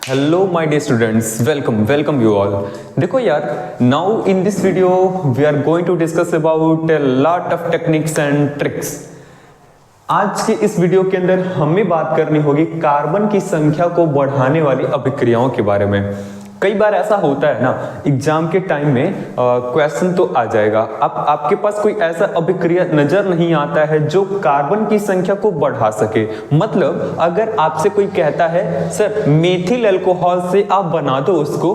Hello my dear students, welcome you all. देखो यार, now in this video we are going to discuss about a lot of techniques and tricks. आज के इस video के अंदर हमें बात करनी होगी कार्बन की संख्या को बढ़ाने वाली अभिक्रियाओं के बारे में। कई बार ऐसा होता है ना, एग्जाम के टाइम में क्वेश्चन तो आ जाएगा, अब आपके पास कोई ऐसा अभिक्रिया नजर नहीं आता है जो कार्बन की संख्या को बढ़ा सके। मतलब अगर आपसे कोई कहता है सर मेथिल अल्कोहल से आप बना दो उसको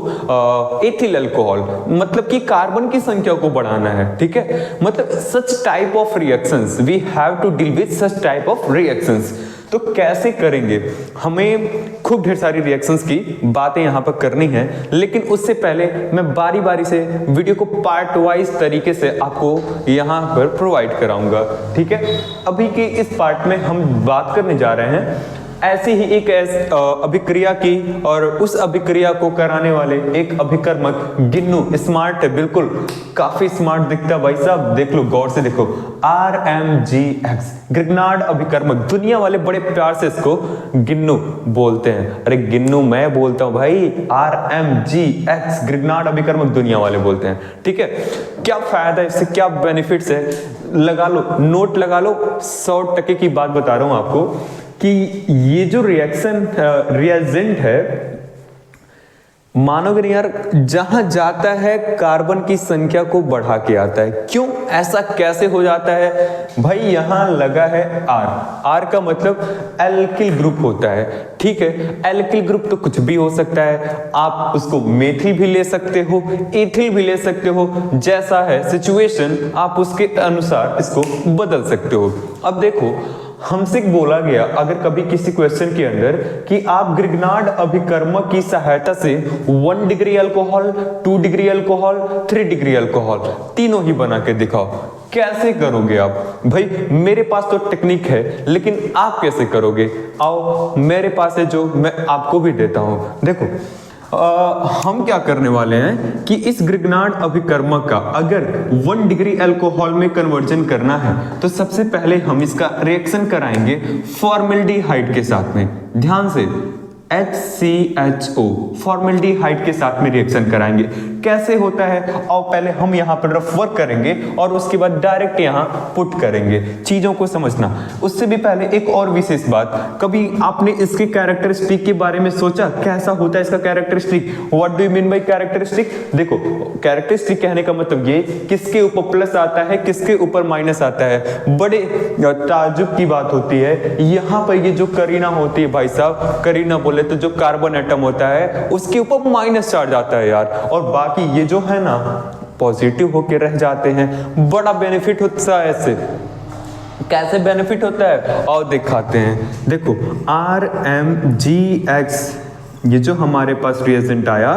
एथिल अल्कोहल, मतलब कि कार्बन की संख्या को बढ़ाना है, ठीक है। मतलब such type of reactions we have to deal with such type of reactions. तो कैसे करेंगे, हमें खूब ढेर सारी रिएक्शंस की बातें यहां पर करनी है, लेकिन उससे पहले मैं बारी बारी से वीडियो को पार्ट वाइज तरीके से आपको यहां पर प्रोवाइड कराऊंगा, ठीक है। अभी के इस पार्ट में हम बात करने जा रहे हैं ऐसी ही एक अभिक्रिया की, और उस अभिक्रिया को कराने वाले एक अभिकर्मक गिन्नू, स्मार्ट है, बिल्कुल काफी स्मार्ट दिखता है भाई साहब, देख लो गौर से देखो, RMGX ग्रिग्नार्ड अभिकर्मक। दुनिया वाले बड़े प्यार से इसको गिन्नू बोलते हैं। अरे गिन्नू मैं बोलता हूं भाई, RMGX ग्रिग्नार्ड अभिकर्मक दुनिया वाले बोलते हैं, ठीक है। क्या फायदा है इससे, क्या बेनिफिट्स है, लगा लो, नोट लगा लो। 100% की बात बता रहा हूं आपको कि ये जो रिएजेंट है, मानोगे नहीं यार, जहां जाता है कार्बन की संख्या को बढ़ा के आता है। क्यों, ऐसा कैसे हो जाता है भाई? यहां लगा है R का मतलब एल्किल ग्रुप होता है, ठीक है। एल्किल ग्रुप तो कुछ भी हो सकता है, आप उसको मेथिल भी ले सकते हो, एथिल भी ले सकते हो, जैसा है सिचुएशन आप उसके अनुसार इसको बदल सकते हो। अब देखो, हमसे बोला गया अगर कभी किसी क्वेश्चन के अंदर कि आप ग्रिग्नार्ड अभिकर्मक की सहायता से 1 degree alcohol, 2 degree alcohol, 3 degree alcohol तीनों ही बना के दिखाओ, कैसे करोगे आप? भाई मेरे पास तो टेक्निक है, लेकिन आप कैसे करोगे? आओ मेरे पास है जो मैं आपको भी देता हूं। देखो हम क्या करने वाले हैं कि इस ग्रिग्नार्ड अभिकर्मक का अगर 1 डिग्री अल्कोहल में कन्वर्जन करना है तो सबसे पहले हम इसका रिएक्शन कराएंगे फॉर्मेल्डिहाइड के साथ में। ध्यान से, HCHO फॉर्मेल्डिहाइड के साथ में रिएक्शन कराएंगे। कैसे होता है, और पहले हम यहां पर रफ वर्क करेंगे और उसके बाद डायरेक्ट यहां पुट करेंगे, चीजों को समझना। उससे भी पहले एक और विशेष बात, कभी आपने इसके कैरेक्टरिस्टिक के बारे में सोचा कैसा होता है इसका characteristic? What do you mean by characteristic? देखो, कैरेक्टरिस्टिक कहने का मतलब ये किसके ऊपर प्लस आता है, किसके ऊपर माइनस आता है। बड़े ताज्जुब की बात होती है, यहां पर ये जो करीना होती है भाई साहब, करीना बोले तो जो कार्बन एटम होता है उसके ऊपर माइनस चार्ज आता है यार, और बाकी ये जो है ना पॉजिटिव होके रह जाते हैं। बड़ा बेनिफिट होता है इससे। कैसे बेनिफिट होता है और दिखाते हैं। देखो RMGX, ये जो हमारे पास रिएजेंट आया,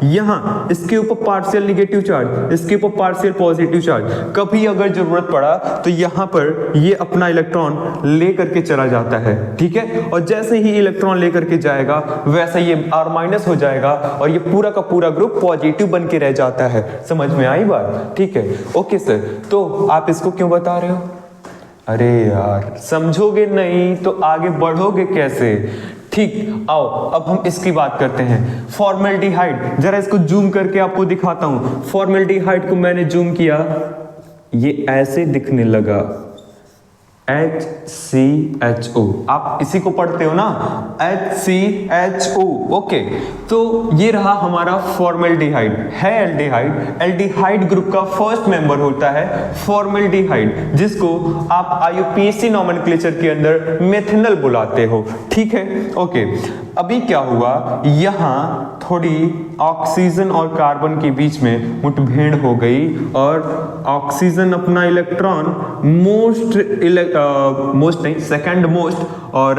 यहां इसके ऊपर पार्शियल निगेटिव चार्ज, इसके ऊपर पार्शियल पॉजिटिव चार्ज। कभी अगर जरूरत पड़ा तो यहां पर ये अपना इलेक्ट्रॉन लेकर के चला जाता है, ठीक है। और जैसे ही इलेक्ट्रॉन लेकर के जाएगा वैसे ये R- हो जाएगा और ये पूरा का पूरा ग्रुप पॉजिटिव बन के रह जाता है। समझ में आई बात? ठीक है, ओके सर। तो आप इसको क्यों बता रहे हो? अरे यार, समझोगे नहीं तो आगे बढ़ोगे कैसे? ठीक, आओ अब हम इसकी बात करते हैं। फॉर्मेल्डिहाइड, जरा इसको जूम करके आपको दिखाता हूं। फॉर्मेल्डिहाइड को मैंने जूम किया, ये ऐसे दिखने लगा, HCHO। आप इसी को पढ़ते हो ना, HCHO, ओके। तो ये रहा हमारा फॉर्मेल्डिहाइड, है एल्डिहाइड। एल्डिहाइड ग्रुप का फर्स्ट मेंबर होता है फॉर्मेल्डिहाइड, जिसको आप IUPAC नोमेनक्लेचर के अंदर मेथिनल बुलाते हो, ठीक है, ओके। अभी क्या हुआ, यहां थोड़ी ऑक्सीजन और कार्बन के बीच में मुठभेड़ हो गई, और ऑक्सीजन अपना इलेक्ट्रॉन सेकंड मोस्ट, और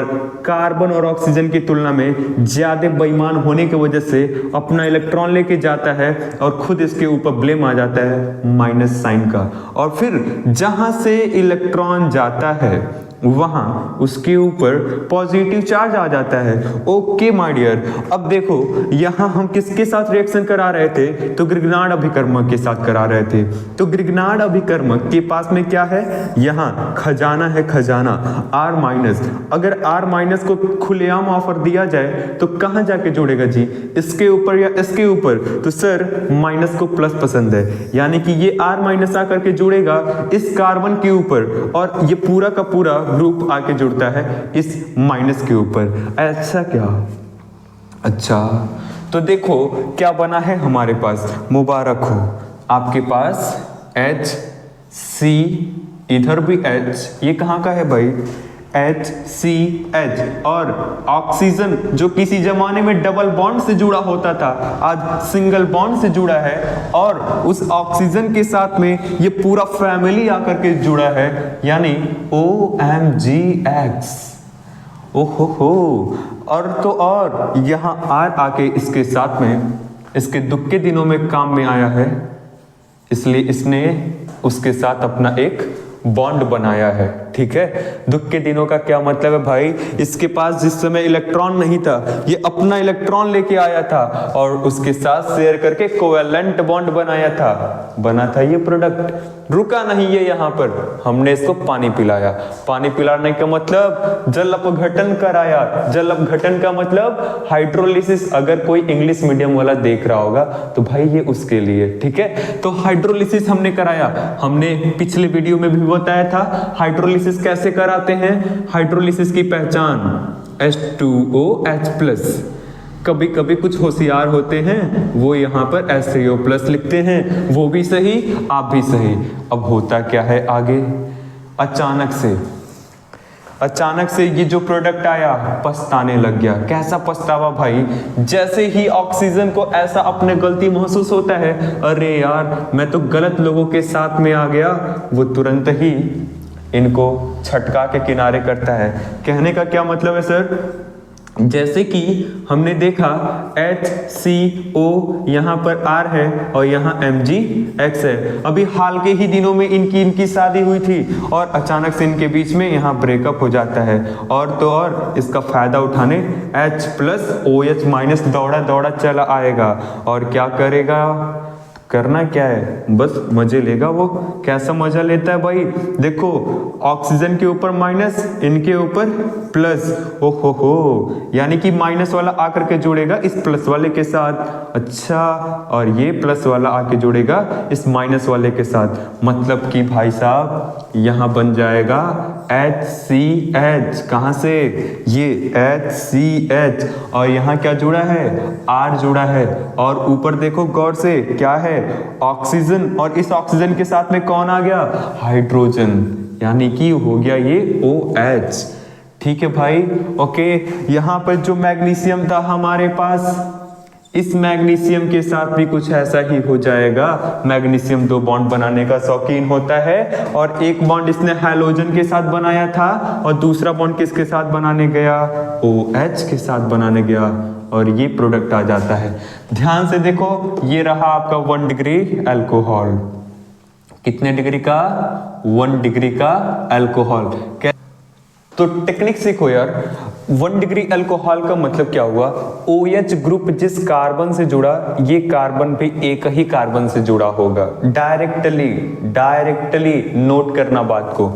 कार्बन और ऑक्सीजन की तुलना में ज्यादा बेईमान होने की वजह से अपना इलेक्ट्रॉन लेके जाता है और खुद इसके ऊपर ब्लेम आ जाता है माइनस साइन का। और फिर जहां से इलेक्ट्रॉन जाता है वहां उसके ऊपर पॉजिटिव चार्ज आ जाता है। ओके माय डियर, अब देखो यहां हम किसके साथ रिएक्शन करा रहे थे, तो ग्रिग्नार्ड अभिकर्मक के साथ करा रहे थे। तो ग्रिग्नार्ड अभिकर्मक के पास में क्या है, यहां खजाना है, खजाना R माइनस। अगर R माइनस को खुलेआम ऑफर दिया जाए तो कहां जाके जुड़ेगा जी, इसके ऊपर या इसके ऊपर? तो सर माइनस को प्लस पसंद है, यानी कि ये R माइनस आकर के जुड़ेगा इस कार्बन के ऊपर, और ये पूरा का पूरा ग्रुप आके जुड़ता है इस माइनस के ऊपर। ऐसा क्या? अच्छा, तो देखो क्या बना है हमारे पास, मुबारक हो आपके पास HC, इधर भी H, ये कहाँ का है भाई, HCH, और ऑक्सीजन जो किसी जमाने में डबल बॉन्ड से जुड़ा होता था आज सिंगल बॉन्ड से जुड़ा है, और उस ऑक्सीजन के साथ में ये पूरा फैमिली आकर के जुड़ा है, यानी OMGX। ओहो हो, और तो और यहाँ R आके इसके साथ में इसके दुख के दिनों में काम में आया है, इसलिए इसने उसके साथ अपना एक बॉन्ड बनाया है। ठीक है, दुख के दिनों का क्या मतलब है भाई, इसके पास जिस समय इलेक्ट्रॉन नहीं था ये अपना इलेक्ट्रॉन लेके आया था और उसके साथ शेयर करके कोवेलेंट बॉन्ड बनाया था, बना था ये प्रोडक्ट। रुका नहीं ये यहाँ पर, हमने इसको पानी पिलाया। पानी पिलाने का मतलब जल अपघटन कराया। जल अपघटन का मतलब हाइड्रोलिसिस। अगर कोई इंग्लिश मीडियम वाला देख रहा होगा तो भाई ये उसके लिए, ठीक है। तो हाइड्रोलिसिस हमने कराया, हमने पिछले वीडियो में भी बताया था हाइड्रोलिसिस कैसे कराते हैं। हाइड्रोलिसिस की पहचान H2OH+। कभी कभी कुछ होशियार होते हैं वो यहाँ पर HCO+ लिखते हैं, वो भी सही आप भी सही। अब होता क्या है आगे, अचानक से ये जो प्रोडक्ट आया पछताने लग गया। कैसा पछतावा भाई, जैसे ही ऑक्सीजन को ऐसा अपने गलती महसूस होता है, अरे यार मैं तो गलत लोगों के साथ में आ गया, वो तुरंत ही इनको छटका के किनारे करता है। कहने का क्या मतलब है सर, जैसे कि हमने देखा HCO यहाँ पर R है और यहाँ MgX है। अभी हाल के ही दिनों में इनकी शादी हुई थी और अचानक से इनके बीच में यहाँ ब्रेकअप हो जाता है, और तो और इसका फायदा उठाने H+OH- दौड़ा चला आएगा और क्या करेगा, करना क्या है, बस मजे लेगा। वो कैसा मजा लेता है भाई, देखो ऑक्सीजन के ऊपर माइनस, इनके ऊपर प्लस। ओहो हो, यानी कि माइनस वाला आकर के जुड़ेगा इस प्लस वाले के साथ। अच्छा, और ये प्लस वाला आके जुड़ेगा इस माइनस वाले के साथ। मतलब कि भाई साहब यहाँ बन जाएगा HCH। कहाँ से, ये HCH, और यहाँ क्या जुड़ा है, R जुड़ा है, और ऊपर देखो गौर से क्या है, ऑक्सीजन, और इस ऑक्सीजन के साथ में कौन आ गया, हाइड्रोजन, यानी कि हो गया ये OH। ठीक है भाई, ओके। यहाँ पर जो मैग्नीशियम था हमारे पास, इस मैग्नीशियम के साथ भी कुछ ऐसा ही हो जाएगा। मैग्नीशियम 2 बॉन्ड बनाने का शौकीन होता है, और एक बॉन्ड इसने हैलोजन के साथ बनाया था और दूसरा बॉन्ड किसके साथ बनाने गया, OH के साथ बनाने गया, और ये प्रोडक्ट आ जाता है। ध्यान से देखो, ये रहा आपका 1 डिग्री अल्कोहल। कितने डिग्री का, 1 डिग्री का अल्कोहल। तो टेक्निक सीखो यार। 1 डिग्री अल्कोहल का मतलब क्या हुआ, OH ग्रुप जिस कार्बन से जुड़ा, ये कार्बन भी एक ही कार्बन से जुड़ा होगा। डायरेक्टली नोट करना बात को,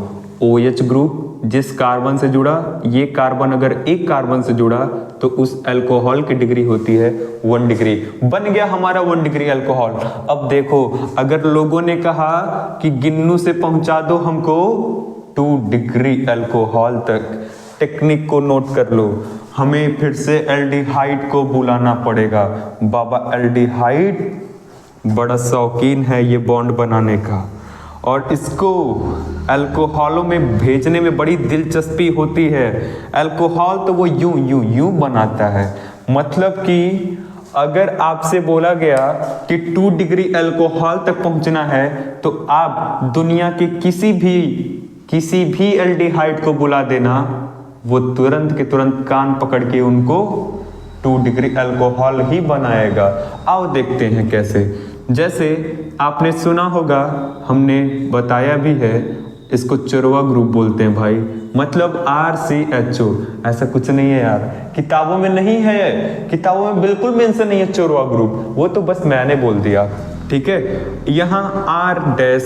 OH ग्रुप जिस कार्बन से जुड़ा, ये कार्बन अगर एक कार्बन से जुड़ा तो उस अल्कोहल की डिग्री होती है 1 डिग्री। बन गया हमारा 1 डिग्री अल्कोहल। अब देखो, अगर लोगों ने कहा कि गिन्नू से पहुंचा दो हमको 2 डिग्री अल्कोहल तक, टेक्निक को नोट कर लो, हमें फिर से एल्डिहाइड को बुलाना पड़ेगा। बाबा एल्डिहाइड बड़ा शौकीन है ये बॉन्ड बनाने का, और इसको अल्कोहलों में भेजने में बड़ी दिलचस्पी होती है। अल्कोहल तो वो यूं बनाता है, मतलब कि अगर आपसे बोला गया कि 2 डिग्री अल्कोहल तक पहुंचना है तो आप दुनिया के किसी भी एल्डिहाइड को बुला देना, वो तुरंत के तुरंत कान पकड़ के उनको 2 डिग्री अल्कोहल ही बनाएगा। आओ देखते हैं कैसे। जैसे आपने सुना होगा, हमने बताया भी है, इसको चोरवा ग्रुप बोलते हैं भाई। मतलब RCHO। ऐसा कुछ नहीं है यार, किताबों में नहीं है, किताबों में बिल्कुल मेंशन नहीं है चोरवा ग्रुप, वो तो बस मैंने बोल दिया, ठीक है। यहाँ R dash,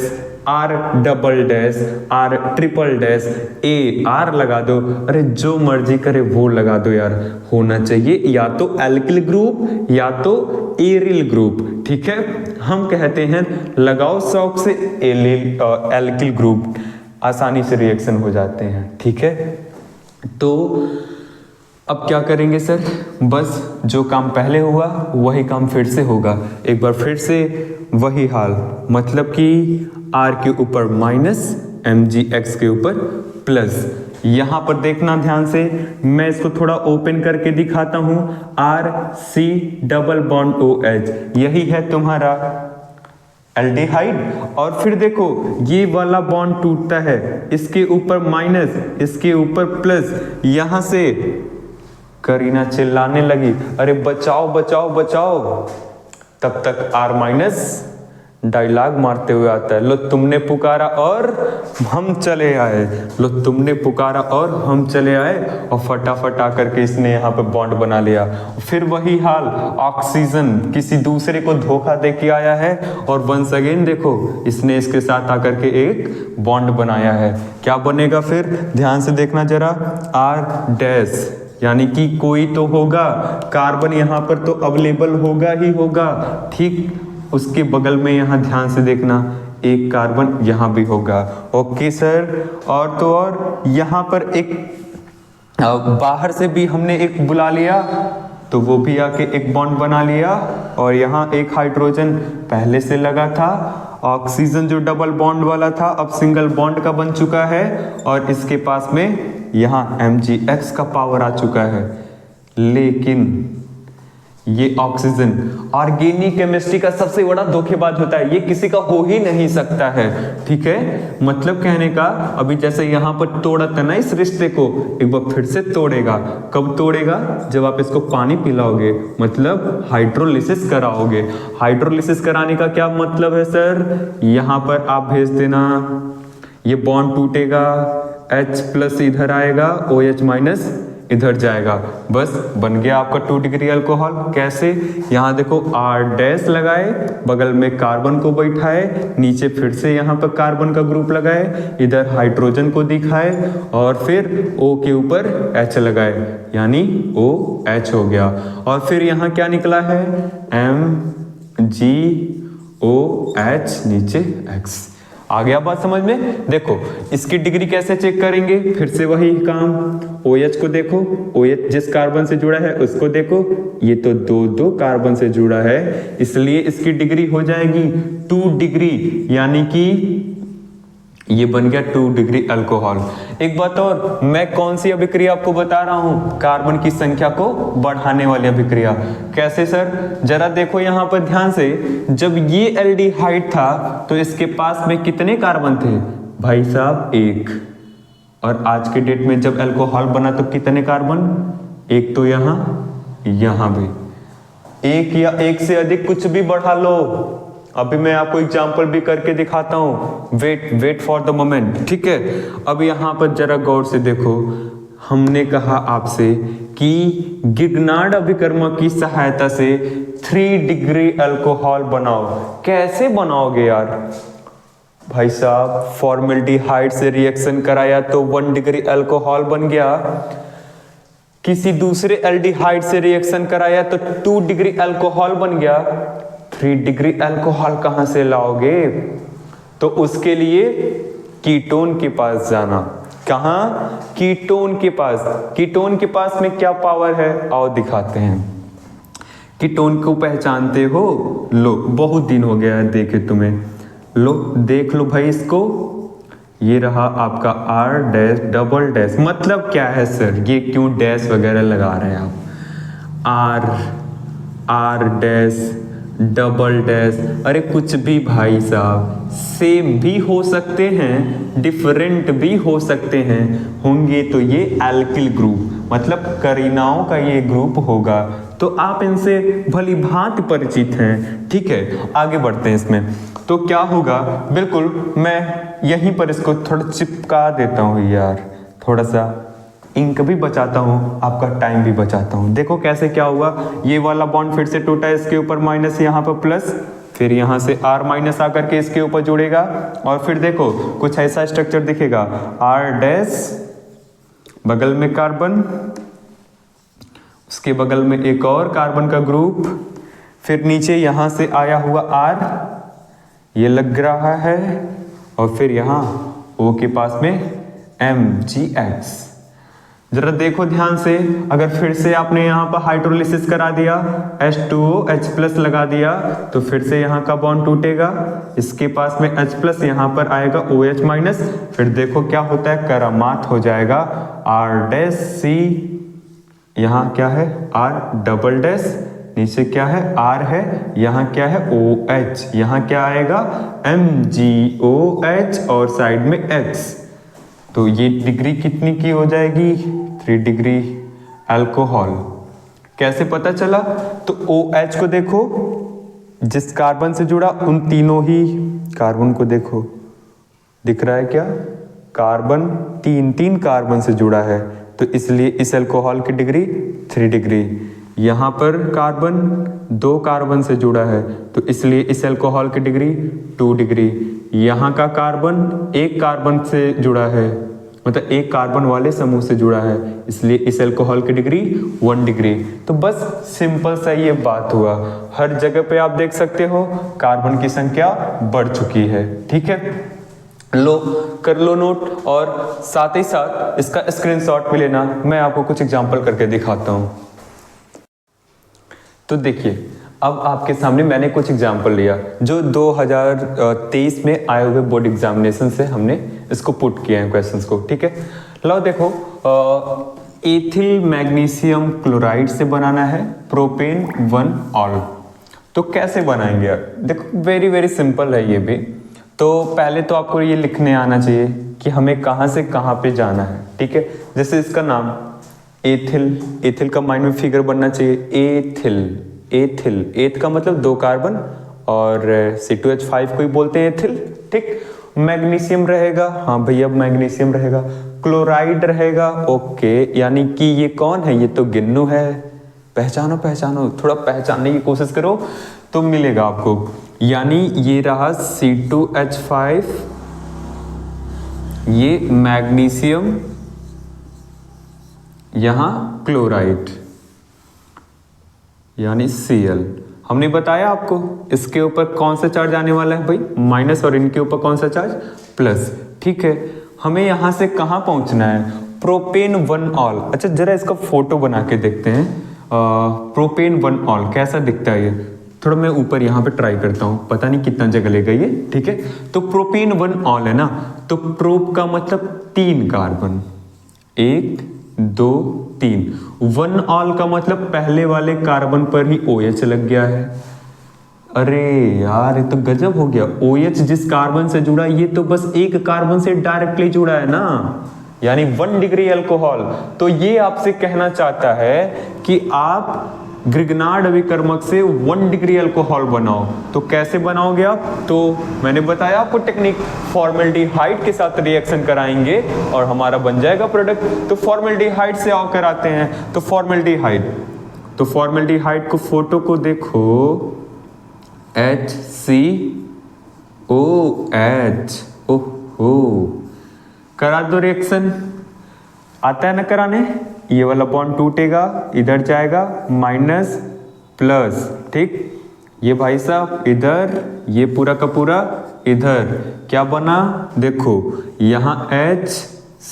R double dash, R triple dash, AR लगा दो, अरे जो मर्जी करे वो लगा दो यार, होना चाहिए या तो एल्किल ग्रुप या तो एरिल ग्रुप, ठीक है। हम कहते हैं लगाओ शौक से एल्किल ग्रुप, आसानी से रिएक्शन हो जाते हैं, ठीक है। तो अब क्या करेंगे सर, बस जो काम पहले हुआ वही काम फिर से होगा, एक बार फिर से वही हाल, मतलब कि R के ऊपर माइनस, MgX के ऊपर प्लस। यहां पर देखना ध्यान से, मैं इसको थोड़ा ओपन करके दिखाता हूं, RC डबल बॉन्ड OH, यही है तुम्हारा एल्डिहाइड। और फिर देखो ये वाला बॉन्ड टूटता है, इसके ऊपर माइनस, इसके ऊपर प्लस, यहां से करीना चिल्लाने लगी, अरे बचाओ बचाओ बचाओ, तब तक R माइनस डायलॉग मारते हुए आता है, लो तुमने पुकारा और हम चले आए, लो तुमने पुकारा और हम चले आए, और फटाफट आकर के इसने यहाँ पे बॉन्ड बना लिया। फिर वही हाल, ऑक्सीजन किसी दूसरे को धोखा दे के आया है और वंस अगेन देखो इसने इसके साथ आकर के एक बॉन्ड बनाया है। क्या बनेगा फिर, ध्यान से देखना जरा, R डैश, यानी कि कोई तो होगा, कार्बन यहाँ पर तो अवेलेबल होगा ही होगा, ठीक। उसके बगल में यहाँ ध्यान से देखना, एक कार्बन यहाँ भी होगा, ओके सर। और तो और यहाँ पर एक बाहर से भी हमने एक बुला लिया, तो वो भी आके एक बॉन्ड बना लिया, और यहाँ एक हाइड्रोजन पहले से लगा था, ऑक्सीजन जो डबल बॉन्ड वाला था अब सिंगल बॉन्ड का बन चुका है, और इसके पास में यहाँ MgX का पावर आ चुका है। लेकिन ये ऑक्सीजन ऑर्गेनिक केमिस्ट्री का सबसे बड़ा धोखेबाज होता है, ये किसी का हो ही नहीं सकता है, ठीक है। मतलब कहने का, अभी जैसे यहाँ पर तोड़ा था ना इस रिश्ते को, एक बार फिर से तोड़ेगा। कब तोड़ेगा, जब आप इसको पानी पिलाओगे, मतलब हाइड्रोलिसिस कराओगे। हाइड्रोलिसिस कराने का क्या मतलब है सर, यहाँ पर आप भेज देना, ये बॉन्ड टूटेगा, H प्लस इधर आएगा, OH माइनस इधर जाएगा, बस बन गया आपका 2 डिग्री अल्कोहल। कैसे, यहाँ देखो R डैश लगाए, बगल में कार्बन को बैठाए, नीचे फिर से यहाँ पर कार्बन का ग्रुप लगाए, इधर हाइड्रोजन को दिखाए, और फिर O के ऊपर H लगाए, यानी OH हो गया। और फिर यहाँ क्या निकला है, MgOH, नीचे X। आ गया बात समझ में। देखो इसकी डिग्री कैसे चेक करेंगे, फिर से वही काम, OH को देखो, OH जिस कार्बन से जुड़ा है उसको देखो, ये तो दो कार्बन से जुड़ा है, इसलिए इसकी डिग्री हो जाएगी 2 डिग्री, यानी कि ये बन गया 2 डिग्री अल्कोहल। एक बात और, मैं कौन सी अभिक्रिया आपको बता रहा हूं, कार्बन की संख्या को बढ़ाने वाली अभिक्रिया। कैसे सर, जरा देखो यहां पर ध्यान से, जब ये एल्डिहाइड था तो इसके पास में कितने कार्बन थे भाई साहब, 1। और आज के डेट में जब अल्कोहल बना तो कितने कार्बन, 1 तो यहां भी 1 या 1 से अधिक कुछ भी बढ़ा लो। अभी मैं आपको एग्जाम्पल भी करके दिखाता हूं, वेट फॉर द मोमेंट, ठीक है। अब यहां पर जरा गौर से देखो, हमने कहा आपसे कि गिगनार्ड अभिकर्मक की सहायता से 3 डिग्री अल्कोहल बनाओ। कैसे बनाओगे यार भाई साहब, फॉर्मेल्डिहाइड से रिएक्शन कराया तो 1 डिग्री अल्कोहल बन गया, किसी दूसरे एल्डिहाइड से रिएक्शन कराया तो 2 डिग्री अल्कोहल बन गया, 3 डिग्री अल्कोहल कहां से लाओगे। तो उसके लिए कीटोन के पास जाना। कहां, कीटोन के पास। कीटोन के पास में क्या पावर है, आओ दिखाते हैं। कीटोन को पहचानते हो, लो बहुत दिन हो गया है देखे तुम्हें, लो देख लो भाई इसको, ये रहा आपका R डैश डबल डैश। मतलब क्या है सर, ये क्यों डैश वगैरह लगा रहे हैं आप, R डैश डबल डैश, अरे कुछ भी भाई साहब, सेम भी हो सकते हैं, डिफरेंट भी हो सकते हैं, होंगे तो ये एल्किल ग्रुप, मतलब करीनाओं का ये ग्रुप होगा, तो आप इनसे भली भांति परिचित हैं, ठीक है। आगे बढ़ते हैं इसमें, तो क्या होगा, बिल्कुल मैं यहीं पर इसको थोड़ा चिपका देता हूँ यार, थोड़ा सा इंक भी बचाता हूँ, आपका टाइम भी बचाता हूँ। देखो कैसे क्या हुआ, ये वाला बॉन्ड फिर से टूटा, इसके ऊपर माइनस, यहाँ पर प्लस, फिर यहाँ से R माइनस आकर के इसके ऊपर जुड़ेगा और फिर देखो कुछ ऐसा स्ट्रक्चर दिखेगा, R डैश, बगल में कार्बन, उसके बगल में एक और कार्बन का ग्रुप, फिर नीचे यहाँ से आया हुआ R ये लग रहा है और फिर यहाँ O के पास में MgX। जरा देखो ध्यान से, अगर फिर से आपने यहाँ पर हाइड्रोलिसिस करा दिया, H2OH+ लगा दिया तो फिर से यहाँ का बॉन्ड टूटेगा, इसके पास में H+, यहाँ पर आएगा OH-, फिर देखो क्या होता है, करामात हो जाएगा, R डैश C, यहाँ क्या है R डबल डैश, नीचे क्या है R है, यहाँ क्या है OH, यहाँ क्या आएगा MgOH और साइड में X। तो ये डिग्री कितनी की हो जाएगी, 3 डिग्री अल्कोहल। कैसे पता चला, तो OH को देखो, जिस कार्बन से जुड़ा उन तीनों ही कार्बन को देखो, दिख रहा है क्या, कार्बन तीन कार्बन से जुड़ा है, तो इसलिए इस अल्कोहल की डिग्री 3 डिग्री। यहाँ पर कार्बन 2 कार्बन से जुड़ा है तो इसलिए इस अल्कोहल की डिग्री 2 डिग्री। यहाँ का कार्बन 1 कार्बन से जुड़ा है, मतलब 1 कार्बन वाले समूह से जुड़ा है, इसलिए इस अल्कोहल की डिग्री 1 डिग्री। तो बस सिंपल सा ये बात हुआ, हर जगह पे आप देख सकते हो कार्बन की संख्या बढ़ चुकी है। ठीक है, लो कर लो नोट, और साथ ही साथ इसका स्क्रीनशॉट भी लेना, मैं आपको कुछ एग्जांपल करके दिखाता हूँ। तो देखिए, अब आपके सामने मैंने कुछ एग्जाम्पल लिया जो 2023 में आए हुए बोर्ड एग्जामिनेशन से हमने इसको पुट किए हैं क्वेश्चंस को। ठीक है, लो देखो, एथिल मैग्नीशियम क्लोराइड से बनाना है प्रोपेन 1 ऑल। तो कैसे बनाएंगे यार, देखो वेरी वेरी सिंपल है ये भी। तो पहले तो आपको ये लिखने आना चाहिए कि हमें कहाँ से कहाँ पे जाना है। ठीक है, जैसे इसका नाम एथिल, एथिल का माइंड में फिगर बनना चाहिए, एथिल, एथिल, एथ का मतलब 2 कार्बन और C2H5 को ही बोलते हैं एथिल। ठीक, मैग्नीशियम रहेगा, हाँ भैया मैग्नीशियम रहेगा, क्लोराइड रहेगा, ओके, यानी कि ये कौन है, ये तो गिन्नू है। पहचानो पहचानो, थोड़ा पहचानने की कोशिश करो तो मिलेगा आपको, यानी ये रहा C2H5, ये मैग्नीशियम, यहां क्लोराइड यानी Cl। हमने बताया आपको इसके ऊपर कौन सा चार्ज आने वाला है भाई, माइनस, और इनके ऊपर कौन सा चार्ज, प्लस। ठीक है, हमें यहां से कहां पहुंचना है, प्रोपेन 1 ऑल। अच्छा जरा इसका फोटो बना के देखते हैं, प्रोपेन 1 ऑल कैसा दिखता है ये, थोड़ा मैं ऊपर यहाँ पे ट्राई करता हूँ, पता नहीं कितना जगह लेगा ये। ठीक है, तो प्रोपेन 1 ऑल है ना, तो प्रोप का मतलब 3 कार्बन, 1 2 3, 1 ऑल का मतलब पहले वाले कार्बन पर ही OH लग गया है। अरे यार ये तो गजब हो गया, OH जिस कार्बन से जुड़ा ये तो बस 1 कार्बन से डायरेक्टली जुड़ा है ना, यानी 1 डिग्री अल्कोहल। तो ये आपसे कहना चाहता है कि आप ग्रिग्नार्ड अभिकर्मक से 1 डिग्री अल्कोहल बनाओ। तो कैसे बनाओगे आप, तो मैंने बताया आपको टेक्निक, फॉर्मेल्डिहाइड के साथ रिएक्शन कराएंगे और हमारा बन जाएगा प्रोडक्ट। तो फॉर्मेल्डिहाइड से आओ कराते हैं, तो फॉर्मेल्डिहाइड, तो फॉर्मेल्डिहाइड को फोटो को देखो, HCOH, ओहो, करा दो रिएक्शन, आता है ना कराने, ये वाला बॉन्ड टूटेगा, इधर जाएगा माइनस प्लस। ठीक, ये भाई साहब इधर, ये पूरा का पूरा इधर, क्या बना देखो, यहाँ HCH,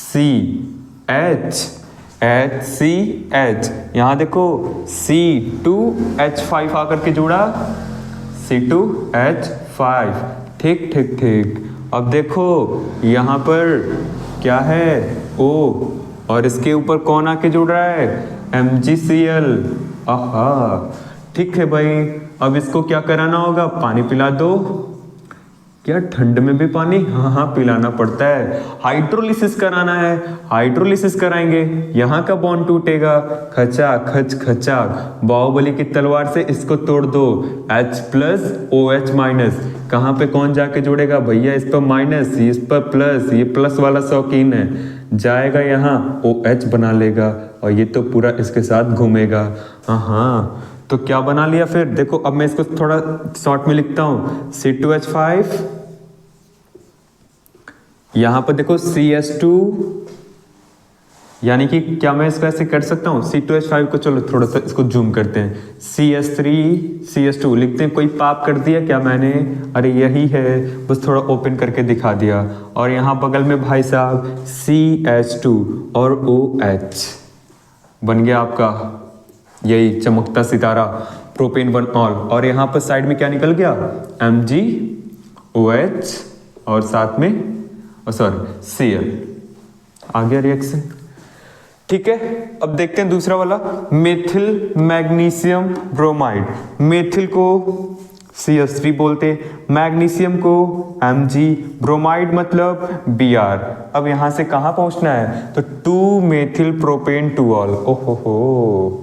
यहाँ देखो C2H5 आकर के जुड़ा, C2H5। ठीक ठीक ठीक, अब देखो यहाँ पर क्या है O, और इसके ऊपर कौन आके जुड़ रहा है, MgCl। आहा, ठीक है भाई, अब इसको क्या कराना होगा, पानी पिला दो, क्या ठंड में भी पानी? हाँ हाँ पिलाना पड़ता है। हाइड्रोलिसिस कराना है, हाइड्रोलिसिस कराएंगे, यहाँ का बॉन्ड टूटेगा, खचा खच खचा, बाहुबली की तलवार से इसको तोड़ दो, H प्लस OH माइनस, कहाँ पे कौन जाके जोड़ेगा भैया? इस पर माइनस, इस पर प्लस, ये प्लस वाला शौकीन है, जाएगा यहाँ OH बना लेगा और ये तो पूरा इसके साथ घूमेगा। हाँ हाँ, तो क्या बना लिया फिर? देखो अब मैं इसको थोड़ा शॉर्ट में लिखता हूं, C2H5, यहां पर देखो CS2, यानी कि क्या मैं इसको ऐसे कर सकता हूं C2H5 को, चलो थोड़ा सा इसको जूम करते हैं, CS3 CS2 लिखते हैं। कोई पाप कर दिया क्या मैंने? अरे यही है, बस थोड़ा ओपन करके दिखा दिया। और यहां बगल में भाई साहब CH2 और OH बन गया आपका यही चमकता सितारा, प्रोपेन 1 ऑल। और यहाँ पर साइड में क्या निकल गया? MgOH और साथ में सॉरी Cl, आ गया रिएक्शन। ठीक है, अब देखते हैं दूसरा वाला, मेथिल मैग्नीशियम ब्रोमाइड। मेथिल को CH3 बोलते, मैग्नीशियम को Mg, ब्रोमाइड मतलब Br। अब यहां से कहां पहुंचना है? तो 2 मेथिल प्रोपेन 2 ऑल। ओहो,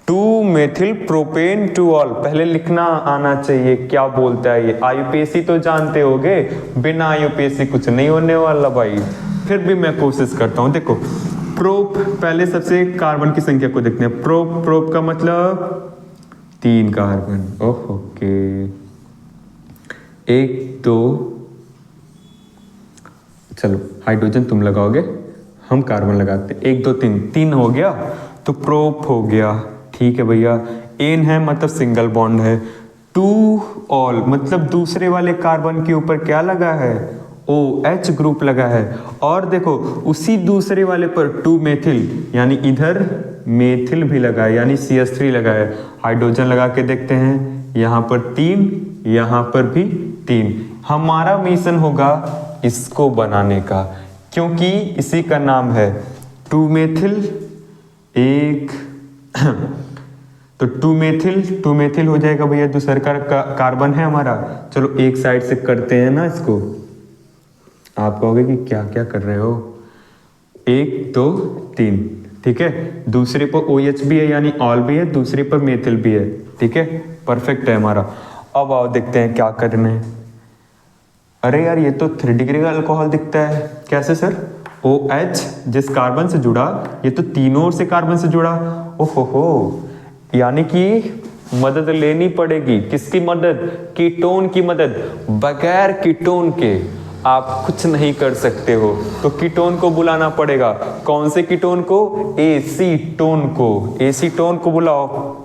2 मेथिल प्रोपेन 2 ऑल, पहले लिखना आना चाहिए क्या बोलता है ये। IUPAC तो जानते होगे, बिना IUPAC कुछ नहीं होने वाला भाई, फिर भी मैं कोशिश करता हूं। देखो प्रोप, पहले सबसे कार्बन की संख्या को देखते हैं। प्रोप, प्रोप का मतलब 3 कार्बन। ओके, 1 2, चलो हाइड्रोजन तुम लगाओगे, हम कार्बन लगाते हैं। 1 2 3, 3 हो गया तो प्रोप हो गया। ठीक है भैया, एन है मतलब सिंगल बॉन्ड है। 2 ऑल मतलब दूसरे वाले कार्बन के ऊपर क्या लगा है? OH ग्रुप लगा है। और देखो उसी दूसरे वाले पर 2 मेथिल, यानी इधर मेथिल भी लगा है, यानी CH3 लगा है। हाइड्रोजन लगा के देखते हैं, यहाँ पर 3, यहाँ पर भी 3। हमारा मिशन होगा इसको बनाने का, क्योंकि इसी का नाम है 2 मेथिल 1 तो 2 मेथिल हो जाएगा भैया, दूसरा का कार्बन है हमारा। चलो एक साइड से करते हैं ना इसको। आप कहोगे कि क्या क्या कर रहे हो? 1 2 3, ठीक है। दूसरे पर OH भी है यानी ऑल भी है, दूसरे पर मेथिल भी है, ठीक है, परफेक्ट है हमारा। अब आओ देखते हैं क्या करना है। अरे यार ये तो 3 डिग्री का अल्कोहल दिखता है, कैसे सर? OH जिस कार्बन से जुड़ा, ये तो तीनों ओर से कार्बन से जुड़ा। ओहो, यानी कि मदद लेनी पड़ेगी। किसकी मदद? कीटोन की मदद। बगैर कीटोन के आप कुछ नहीं कर सकते हो, तो कीटोन को बुलाना पड़ेगा। कौन से कीटोन को? एसीटोन को। एसीटोन को बुलाओ।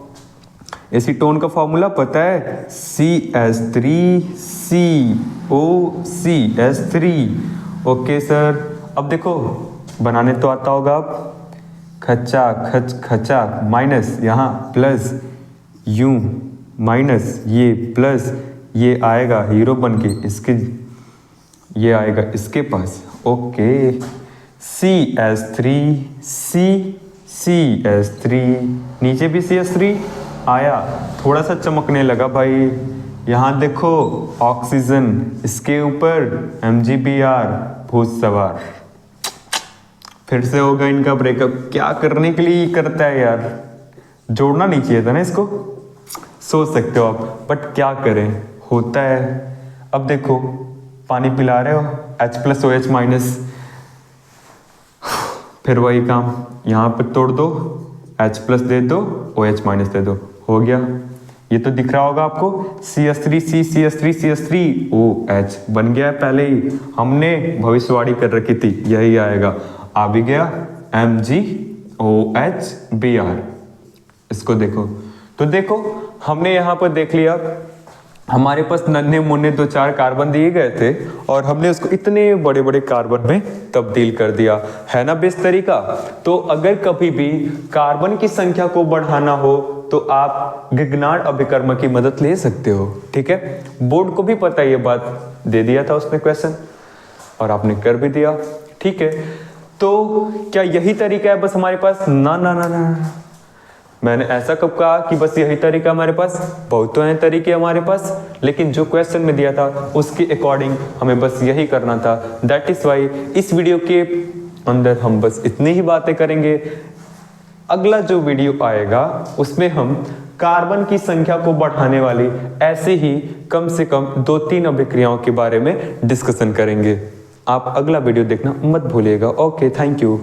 एसीटोन का फॉर्मूला पता है? CH3COCH3। ओके सर, अब देखो बनाने तो आता होगा आप। खचा खच खचा, माइनस यहाँ प्लस, यूं माइनस, ये प्लस, ये आएगा हीरो बन के इसके, ये आएगा इसके पास। ओके, CH3 नीचे भी CH3 आया, थोड़ा सा चमकने लगा भाई। यहाँ देखो ऑक्सीजन, इसके ऊपर MgBr भूत सवार। फिर से होगा इनका ब्रेकअप। क्या करने के लिए करता है यार, जोड़ना नहीं चाहिए था ना इसको, सोच सकते हो आप, बट क्या करें, होता है। अब देखो पानी पिला रहे हो, H प्लस OH माइनस, फिर वही काम, यहाँ पर तोड़ दो, H प्लस दे दो, OH माइनस दे दो, हो गया। ये तो दिख रहा होगा आपको, CH3 OH बन गया। पहले ही हमने भविष्यवाणी कर रखी थी यही आएगा, आ भी गया MgOH Br। इसको देखो, तो देखो हमने यहाँ पर देख लिया, हमारे पास नन्हे मुन्ने 2-4 कार्बन दिए गए थे और हमने उसको इतने बड़े बड़े कार्बन में तब्दील कर दिया, है ना बेस्ट तरीका। तो अगर कभी भी कार्बन की संख्या को बढ़ाना हो तो आप गिग्नार्ड अभिकर्म की मदद ले सकते हो, ठीक है। बोर्ड को भी पता ये बात, दे दिया था उसने क्वेश्चन और आपने कर भी दिया, ठीक है। तो क्या यही तरीका है बस हमारे पास? ना ना ना ना, मैंने ऐसा कब कहा कि बस यही तरीका हमारे पास? बहुत तो हैं तरीके हमारे पास, लेकिन जो क्वेश्चन में दिया था उसके अकॉर्डिंग हमें बस यही करना था। दैट इज वाई इस वीडियो के अंदर हम बस इतनी ही बातें करेंगे। अगला जो वीडियो आएगा उसमें हम कार्बन की संख्या को बढ़ाने वाली ऐसे ही कम से कम 2-3 अभिक्रियाओं के बारे में डिस्कशन करेंगे। आप अगला वीडियो देखना मत भूलिएगा। Okay, thank you.